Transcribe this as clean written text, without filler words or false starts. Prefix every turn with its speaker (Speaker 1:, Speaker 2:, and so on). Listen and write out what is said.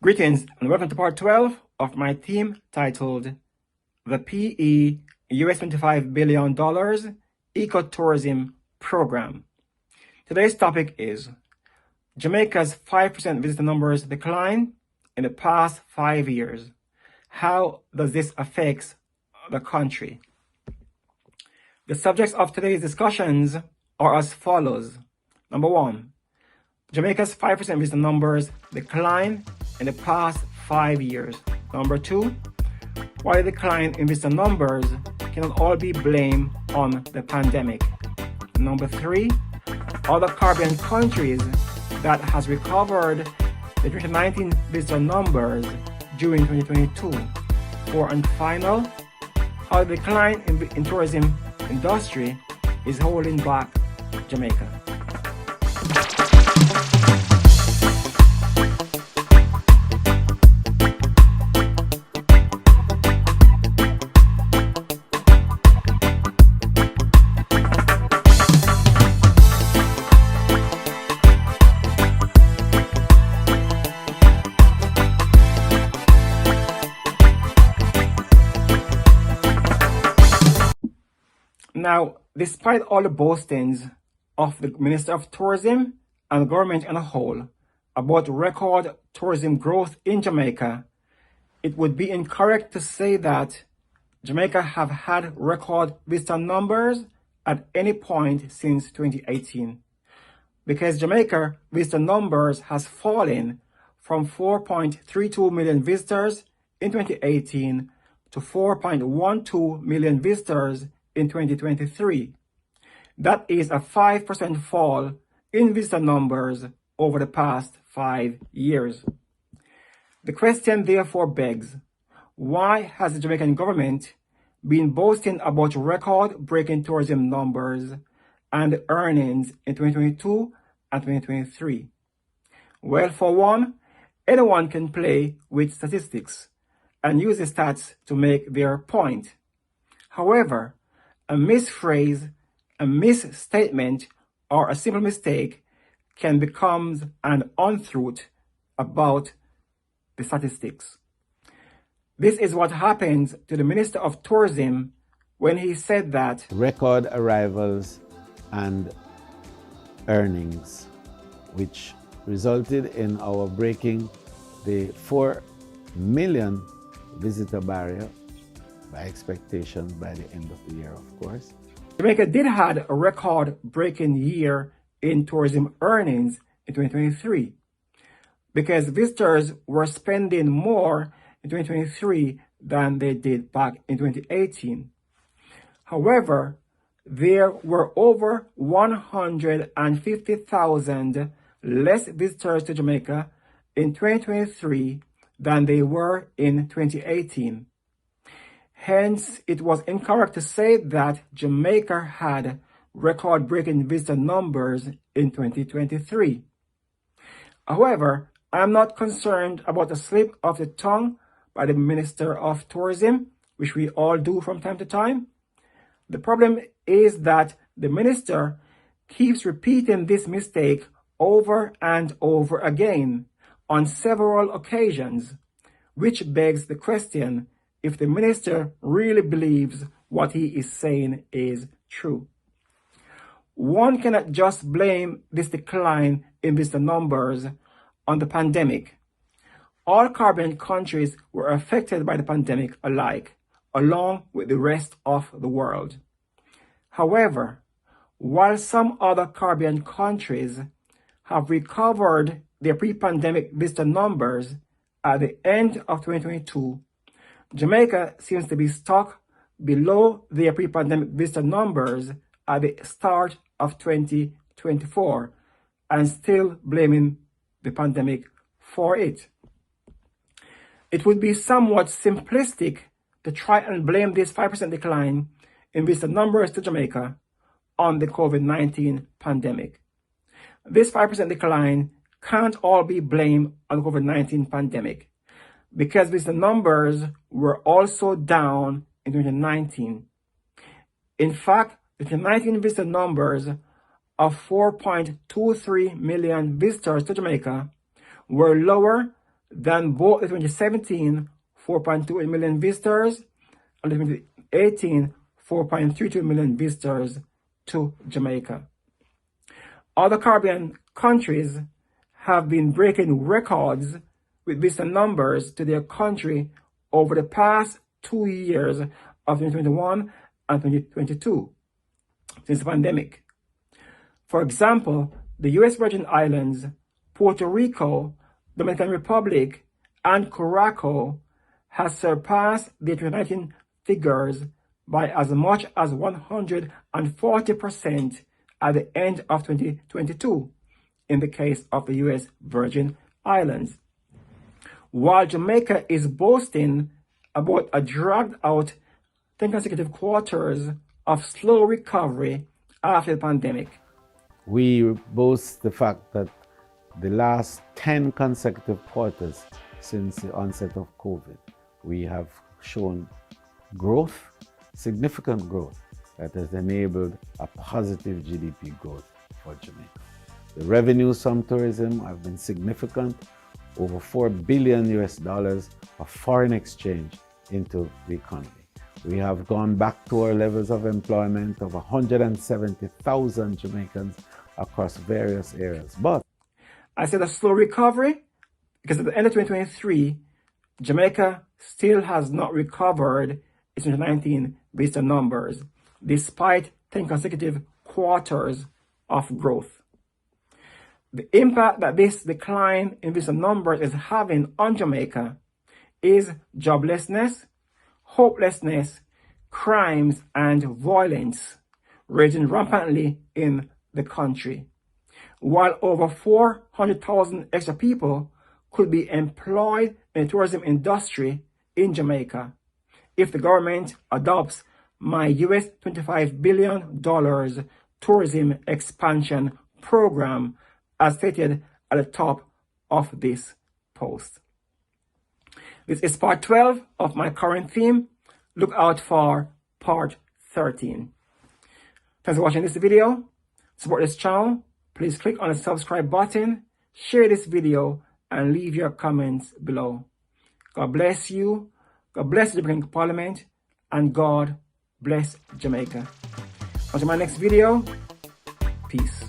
Speaker 1: Greetings and welcome to part 12 of my theme titled The PE US $25 billion Ecotourism Program. Today's topic is Jamaica's 5% visitor numbers decline in the past 5 years. How does this affect the country? The subjects of today's discussions are as follows. Number 1, Jamaica's 5% visitor numbers decline in the past 5 years. Number 2, why the decline in visitor numbers cannot all be blamed on the pandemic. Number 3, other Caribbean countries that has recovered the 2019 visitor numbers during 2022. 4 and final, how the decline in tourism industry is holding back Jamaica. Now, despite all the boastings of the Minister of Tourism and the government as a whole about record tourism growth in Jamaica, it would be incorrect to say that Jamaica have had record visitor numbers at any point since 2018, because Jamaica visitor numbers has fallen from 4.32 million visitors in 2018 to 4.12 million visitors in 2023. That is a 5% fall in visitor numbers over the past 5 years. The question therefore begs, why has the Jamaican government been boasting about record-breaking tourism numbers and earnings in 2022 and 2023? Well, for one, anyone can play with statistics and use the stats to make their point. However, a misphrase, a misstatement, or a simple mistake can become an untruth about the statistics. This is what happened to the Minister of Tourism when he said that
Speaker 2: record arrivals and earnings, which resulted in our breaking the 4 million visitor barrier by expectation by the end of the year, of course.
Speaker 1: Jamaica did have a record-breaking year in tourism earnings in 2023 because visitors were spending more in 2023 than they did back in 2018. However, there were over 150,000 less visitors to Jamaica in 2023 than they were in 2018. Hence, it was incorrect to say that Jamaica had record-breaking visitor numbers in 2023. However, I am not concerned about a slip of the tongue by the Minister of Tourism, which we all do from time to time. The problem is that the minister keeps repeating this mistake over and over again on several occasions, which begs the question if the minister really believes what he is saying is true. One cannot just blame this decline in visitor numbers on the pandemic. All Caribbean countries were affected by the pandemic alike, along with the rest of the world. However, while some other Caribbean countries have recovered their pre-pandemic visitor numbers at the end of 2022, Jamaica seems to be stuck below their pre-pandemic visitor numbers at the start of 2024 and still blaming the pandemic for it. It would be somewhat simplistic to try and blame this 5% decline in visitor numbers to Jamaica on the COVID-19 pandemic. This 5% decline can't all be blamed on the COVID-19 pandemic, because visitor numbers were also down in 2019. In fact, the 2019 visitor numbers of 4.23 million visitors to Jamaica were lower than both the 2017 4.28 million visitors and the 2018 4.32 million visitors to Jamaica. Other Caribbean countries have been breaking records with visitor numbers to their country over the past 2 years of 2021 and 2022 since the pandemic. For example, the U.S. Virgin Islands, Puerto Rico, Dominican Republic, and Curacao has surpassed the 2019 figures by as much as 140% at the end of 2022 in the case of the U.S. Virgin Islands. While Jamaica is boasting about a dragged-out 10 consecutive quarters of slow recovery after the pandemic.
Speaker 2: We boast the fact that the last 10 consecutive quarters since the onset of COVID, we have shown growth, significant growth, that has enabled a positive GDP growth for Jamaica. The revenues from tourism have been significant, over $4 billion of foreign exchange into the economy. We have gone back to our levels of employment of 170,000 Jamaicans across various areas. But
Speaker 1: I said a slow recovery because at the end of 2023, Jamaica still has not recovered its 2019 visitor numbers, despite 10 consecutive quarters of growth. The impact that this decline in visitor numbers is having on Jamaica is joblessness, hopelessness, crimes, and violence raging rampantly in the country, while over 400,000 extra people could be employed in the tourism industry in Jamaica if the government adopts my US $25 billion tourism expansion program as stated at the top of this post. This is part 12 of my current theme. Look out for part 13. Thanks for watching this video. Support this channel. Please click on the subscribe button, share this video, and leave your comments below. God bless you. God bless the Jamaican Parliament, and God bless Jamaica. Until my next video, peace.